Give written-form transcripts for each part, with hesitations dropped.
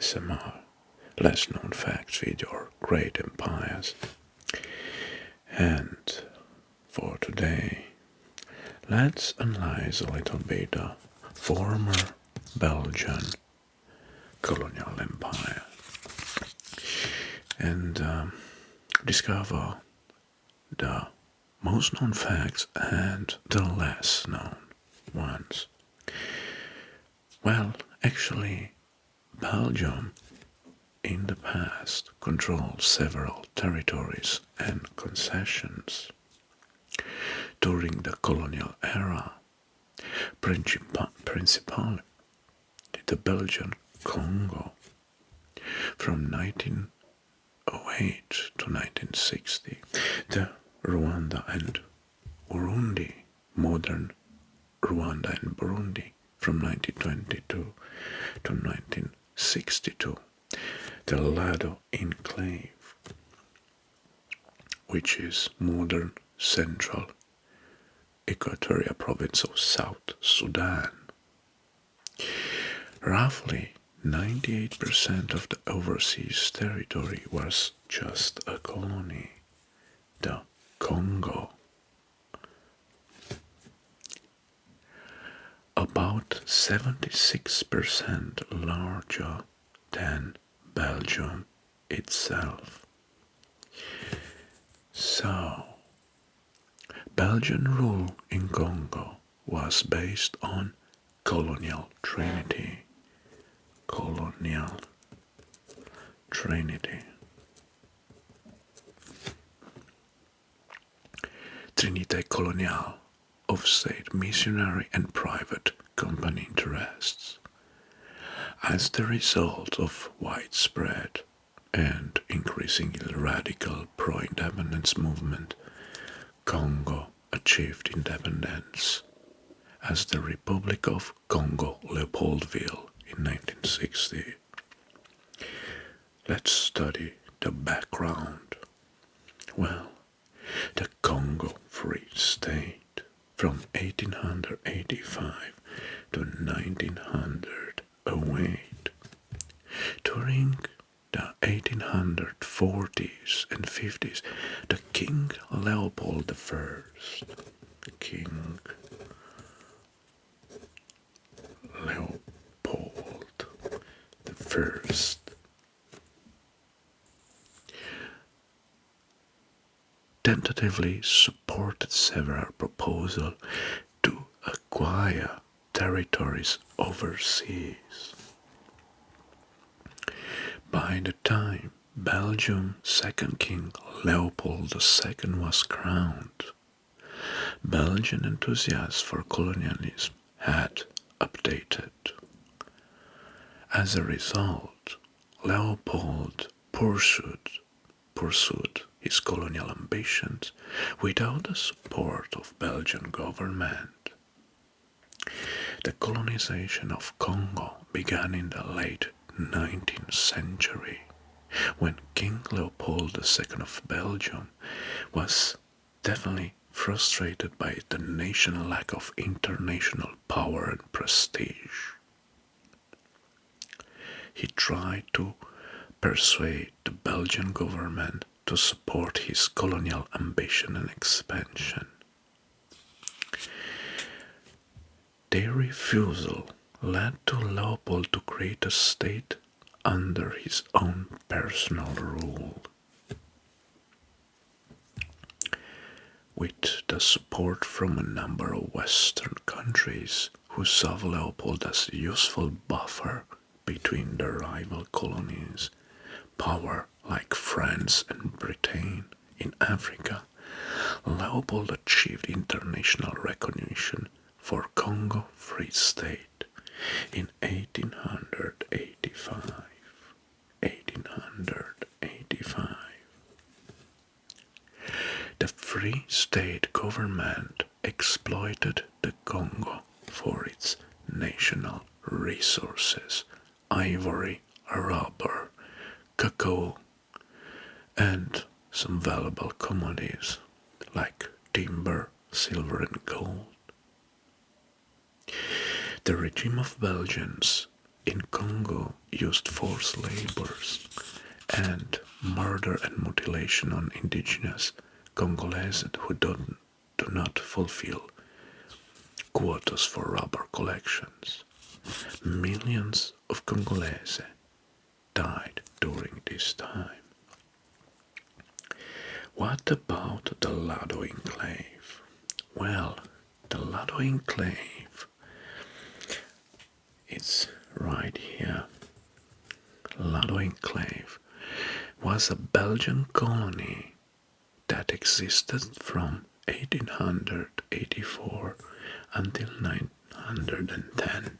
ASMR, less known facts with your great empires. And for today, let's analyze a little bit the former Belgian Colonial Empire and discover the most known facts and the less known ones. Well, actually, Belgium in the past controlled several territories and concessions. During the colonial era, principally the Belgian Congo from 1908 to 1960, the Rwanda and Burundi, modern Rwanda and Burundi from 1922 to 1962, the Lado Enclave, which is modern central Equatorial province of South Sudan. Roughly 98% of the overseas territory was just a colony, the Congo. About 76% larger than Belgium itself. So, Belgian rule in Congo was based on colonial trinity. Colonial trinity. Trinité coloniale of state, missionary and private company interests. As the result of widespread and increasingly radical pro-independence movement, Congo achieved independence as the Republic of Congo Leopoldville in 1960. Let's study the background. Well, the Congo Free State from 1885 to 1908. During the 1840s and 50s, the King Leopold I, King Leopold I, tentatively supported several proposals to acquire territories overseas. By the time Belgium's second king Leopold II was crowned, Belgian enthusiasts for colonialism had updated. As a result, Leopold pursued his colonial ambitions without the support of Belgian government. The colonization of Congo began in the late 19th century, when King Leopold II of Belgium was definitely frustrated by the nation's lack of international power and prestige. He tried to persuade the Belgian government to support his colonial ambition and expansion. Their refusal led to Leopold to create a state under his own personal rule. With the support from a number of Western countries who saw Leopold as a useful buffer between the rival colonies, power like France and Britain in Africa, Leopold achieved international recognition for Congo Free State in 1885. The Free State government exploited the Congo for its national resources, ivory, rubber, cacao, and some valuable commodities like timber, silver, and gold. The regime of Belgians in Congo used forced labors and murder and mutilation on indigenous Congolese who do not fulfill quotas for rubber collections. Millions of Congolese died during this time. What about the Lado enclave? Well, the Lado enclave is right here. Lado enclave was a Belgian colony that existed from 1884 until 910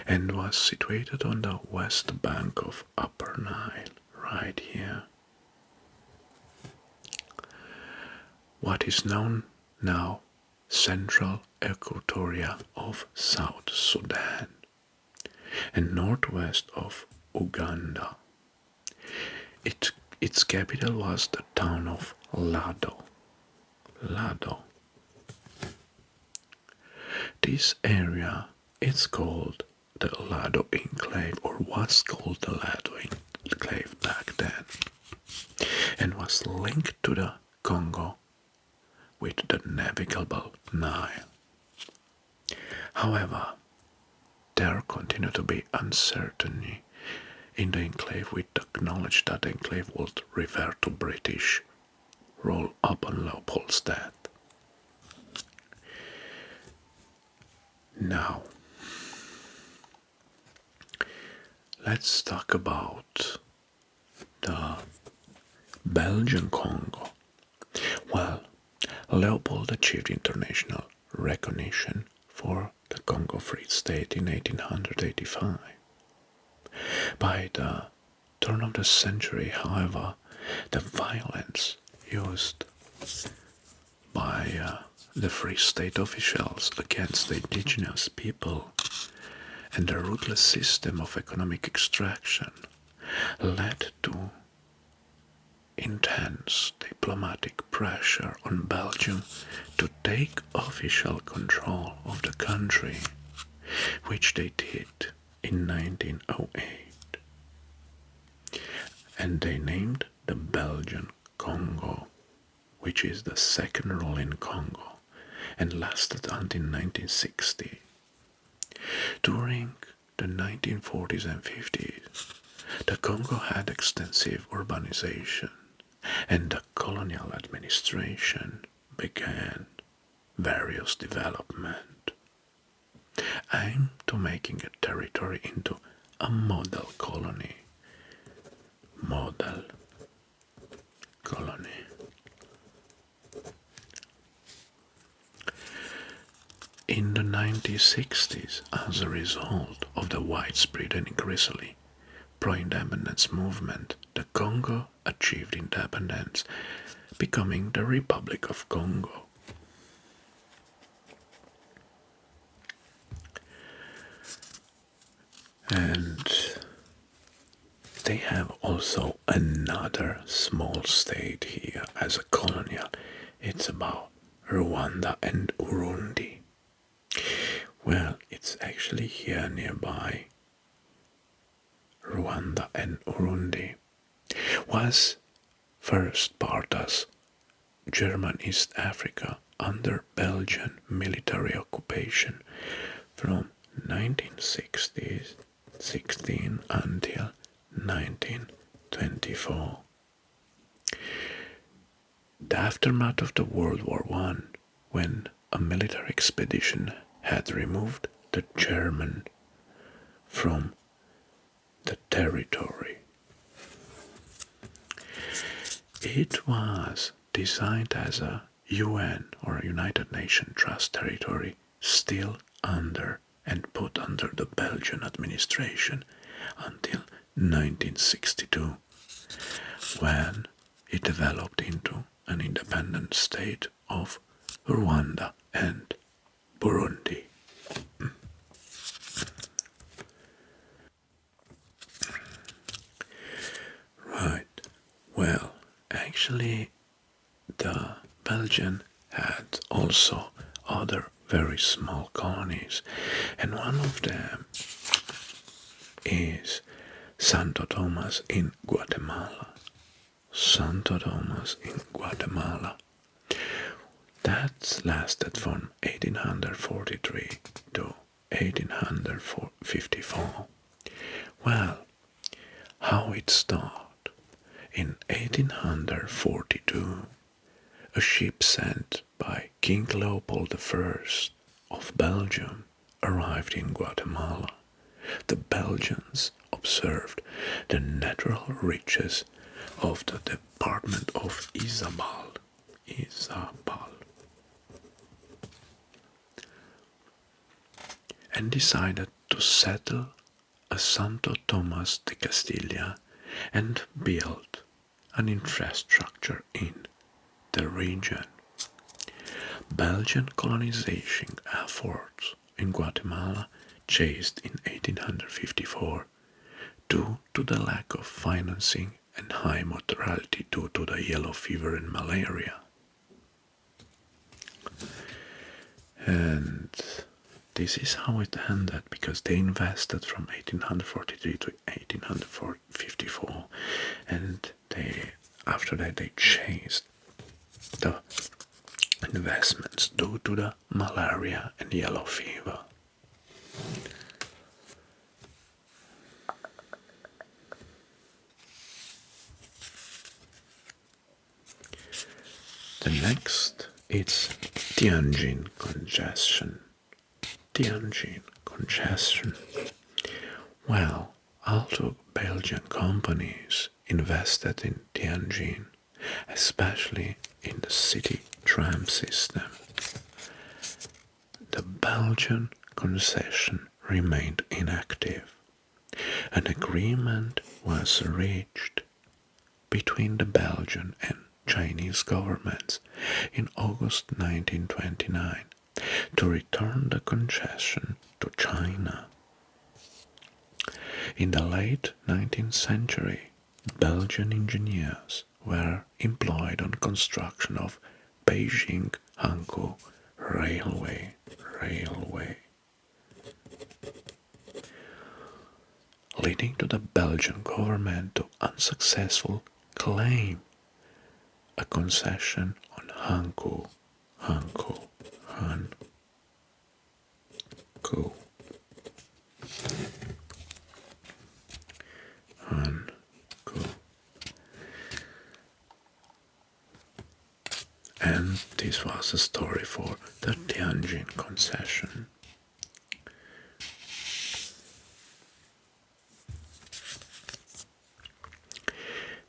and was situated on the west bank of Upper Nile, right here. What is known now Central Equatoria of South Sudan and northwest of Uganda. Its capital was the town of Lado. This area is called the Lado Enclave, or was called the Lado Enclave back then, and was linked to the Congo with the navigable Nile. However, there continued to be uncertainty in the enclave with the knowledge that the enclave would revert to British rule upon Leopold's death. Now, let's talk about the Belgian Congo. Well, Leopold achieved international recognition for the Congo Free State in 1885. By the turn of the century, however, the violence used by the Free State officials against the indigenous people and the ruthless system of economic extraction led to intense diplomatic pressure on Belgium to take official control of the country, which they did in 1908. And they named the Belgian Congo, which is the second rule in Congo, and lasted until 1960. During the 1940s and 50s, the Congo had extensive urbanization, and the colonial administration began various development aimed to making a territory into a model colony. Model colony. In the 1960s, as a result of the widespread and increasingly pro-independence movement, the Congo achieved independence, becoming the Republic of Congo. And they have also another small state here as a colonial. It's about Rwanda and Urundi. Well, it's actually here nearby. Rwanda and Urundi was first part as German East Africa under Belgian military occupation from 1916 until 1924. The aftermath of the World War I, when a military expedition had removed the German from the territory. It was designed as a UN or United Nations Trust territory, still under and put under the Belgian administration until 1962, when it developed into an independent state of Rwanda and Burundi. Right. Well, actually, the Belgian had also other very small colonies, and one of them is Santo Tomas in Guatemala. Santo Tomas in Guatemala. That lasted from 1843 to 1854. Well, how it started? In 1842, a ship sent by King Leopold I of Belgium arrived in Guatemala. The Belgians observed the natural riches of the department of Izabal, and decided to settle a Santo Tomas de Castilla and build an infrastructure in the region. Belgian colonization efforts in Guatemala ceased in 1854 due to the lack of financing and high mortality due to the yellow fever and malaria. And this is how it ended, because they invested from 1843 to 1854, and after that they chased the investments due to the malaria and yellow fever. The next is Tianjin congestion. Tianjin congestion. Well, although Belgian companies invested in Tianjin, especially in the city tram system, the Belgian concession remained inactive. An agreement was reached between the Belgian and Chinese governments in August 1929 to return the concession to China. In the late 19th century, Belgian engineers were employed on construction of Beijing-Hankou railway, leading to the Belgian government to unsuccessful claim a concession on Hankou. And this was the story for the Tianjin concession.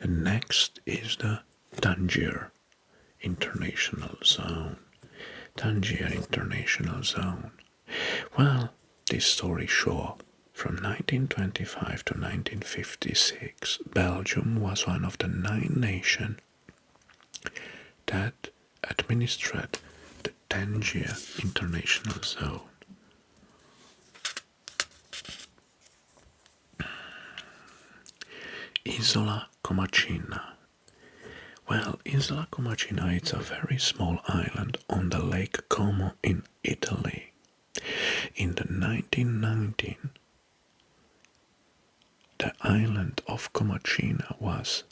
And next is the Tangier International Zone. Tangier International Zone. Well, this story shows from 1925 to 1956, Belgium was one of the 9 nations that administered the Tangier International Zone. Isola Comacina. Well, Isola Comacina is a very small island on the Lake Como in Italy. In the 1919, the island of Comacina was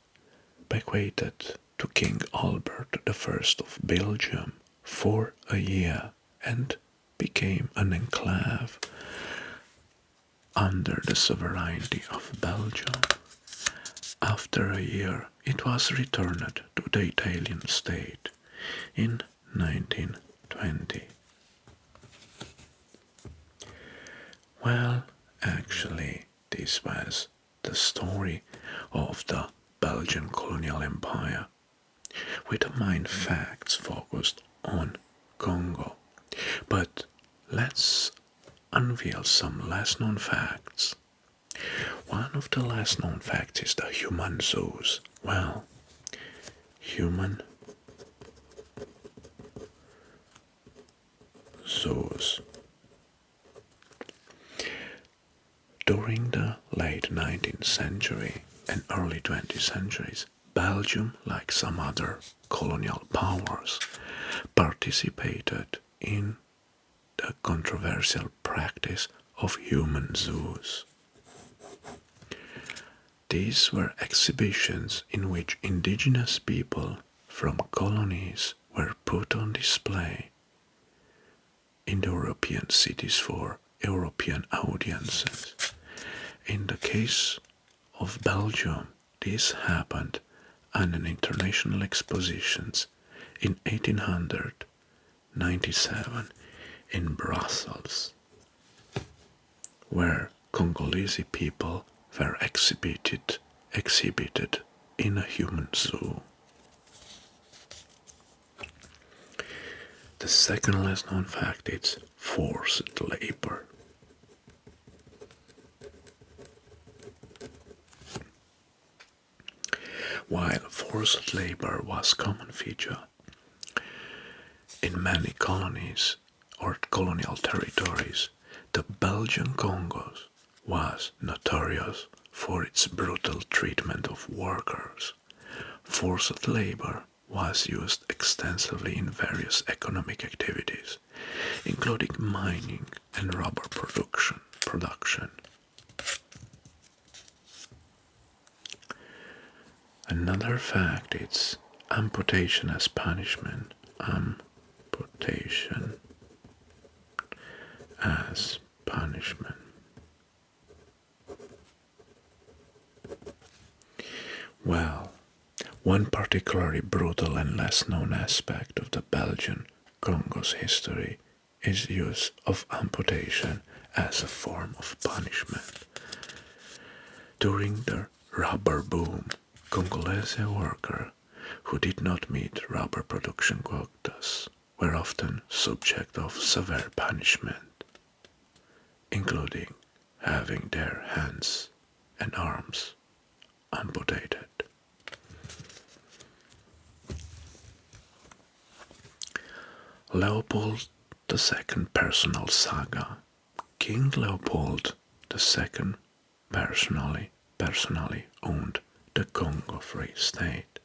bequeathed to King Albert I of Belgium for a year and became an enclave under the sovereignty of Belgium. After a year, it was returned to the Italian state in 1920. Well, actually, this was the story of the Belgian Colonial Empire, with the main facts focused on Congo. But let's unveil some less known facts. One of the less known facts is the human zoos. Well, human zoos. During the late 19th century and early 20th centuries, Belgium, like some other colonial powers, participated in the controversial practice of human zoos. These were exhibitions in which indigenous people from colonies were put on display in the European cities for European audiences. In the case of Belgium, this happened at an international expositions in 1897 in Brussels, where Congolese people were exhibited in a human zoo. The second less known fact is forced labor. While forced labor was a common feature in many colonies or colonial territories, the Belgian Congos was notorious for its brutal treatment of workers. Forced labor was used extensively in various economic activities, including mining and rubber production. Another fact is amputation as punishment. Amputation as punishment. Well, one particularly brutal and less known aspect of the Belgian Congo's history is use of amputation as a form of punishment. During the rubber boom, Congolese workers who did not meet rubber production quotas were often subject of severe punishment, including having their hands and arms amputated. Leopold II personal saga. King Leopold II personally owned the Congo Free State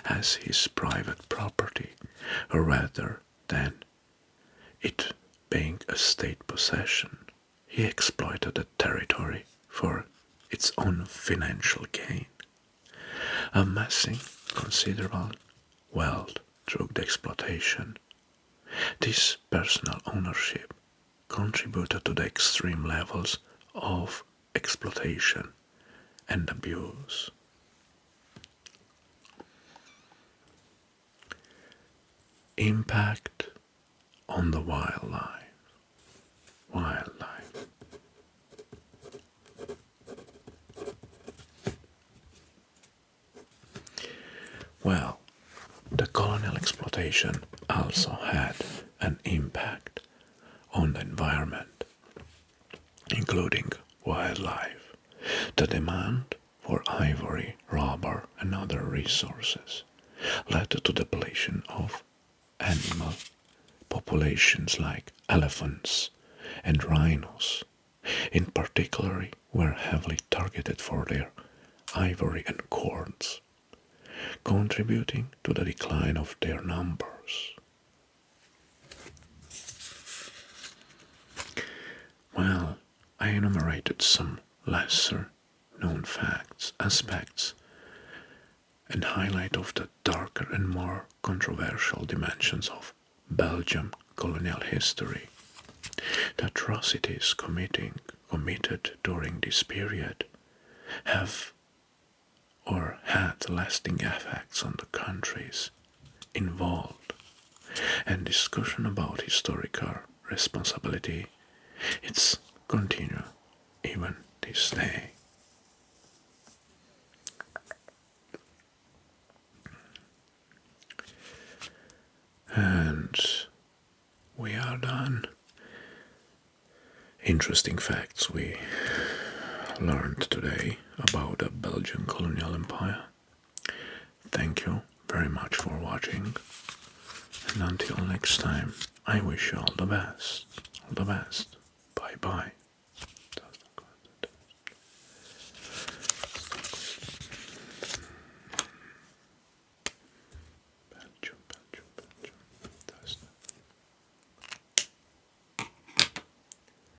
as his private property, rather than it being a state possession. He exploited the territory for its own financial gain, amassing considerable wealth through the exploitation. This personal ownership contributed to the extreme levels of exploitation and abuse. Impact on the wildlife. Well, the colonial exploitation also had an impact on the environment, including wildlife. The demand for ivory, rubber, and other resources led to the depletion of animal populations like elephants and rhinos, in particular, were heavily targeted for their ivory and corns, contributing to the decline of their numbers. Well, I enumerated some lesser known facts, aspects, and highlight of the darker and more controversial dimensions of Belgian colonial history. The atrocities committed during this period have or had lasting effects on the countries involved, and discussion about historical responsibility it's continue even this day. And we are done. Interesting facts we learned today about the Belgian Colonial Empire. Thank you very much for watching, and until next time, I wish you all the best. All the best. Bye bye.